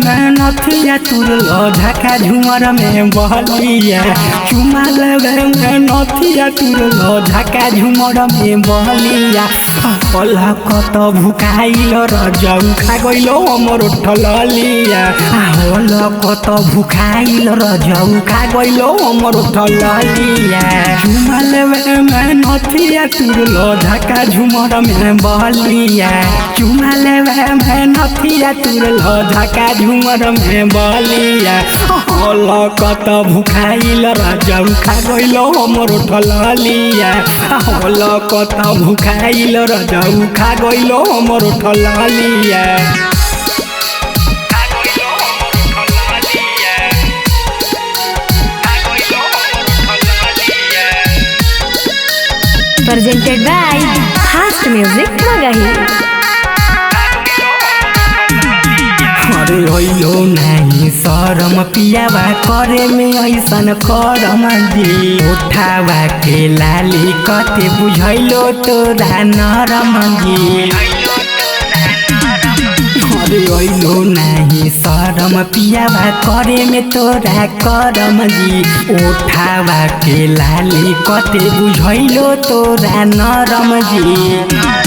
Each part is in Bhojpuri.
में नथिया तुरलो ढाका झुमर में बहलिया चुमा लेवे में नथिया तुरलो ढाका झुमर में बहलिया पला कत भुकाइल रजौ खा गइलो हमर ओठललिया होल कत भुकाइल रजौ खा गइलो हमर ओठललिया चुमा लेवे में नथिया तुरलो ढाका झुमर में बहलिया चुमा लेवे में नथिया तुरलो ढाका झुमर में बहलिया होल कत भुकाइल रजौ खा गइलो हमर ओठललिया होल कत भुकाइल रजौ खा गइलो हमर ओठललिया presented by Fast Music Maghi। अरे होइलो नहीं शरम पियावा करे में ऐसन करम जी उठावा के लाली कते बुझैलो तोरा नरम जी अरे होइलो नहीं शरम पियावा करे में तोरा करम जी उठावा के लाली कते बुझैलो तोरा नरम जी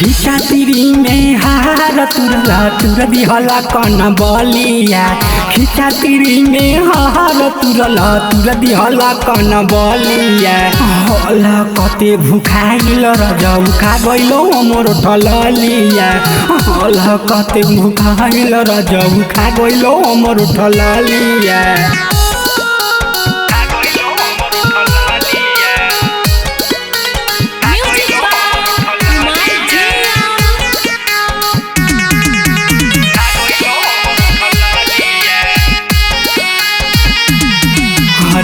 खींचा तिरी में हार तुरला तुर दिहला कन बलिया खींचा तिरी में हार तुरला तुर दिहला कन बलिया होला कते भुखाइल रजौ खा गइलो हमर ओठललिया होला कते भुखाइल रजौ खा गइलो हमर ओठललिया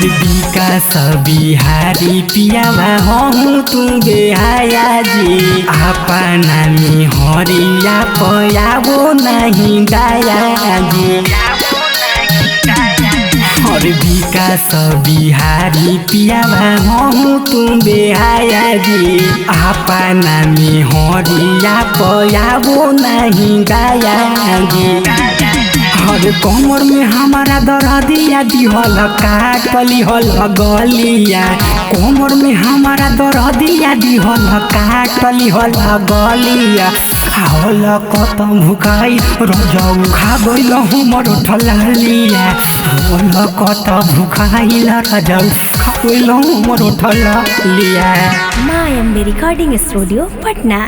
विकास बिहारी पियावा हम तू बेहाया जी अपना में हरिया पयाबो नहीं गाया जी और विकास बिहारी पियावा हम तू बेहाया जी अपना में हरिया पयाबो नहीं गाया जी हर कमर में हमारा दर्दिया दिहल काटली हल गलिया कमर में हमारा दर्दिया दिहल काटली हल गलिया हल कत भुकाई रजौ खा गइल हमर ओठललिया हल कत भुकाइल रजौ खा गइल हमर ओठललिया माय अम्बे रिकॉर्डिंग स्टूडियो पटना।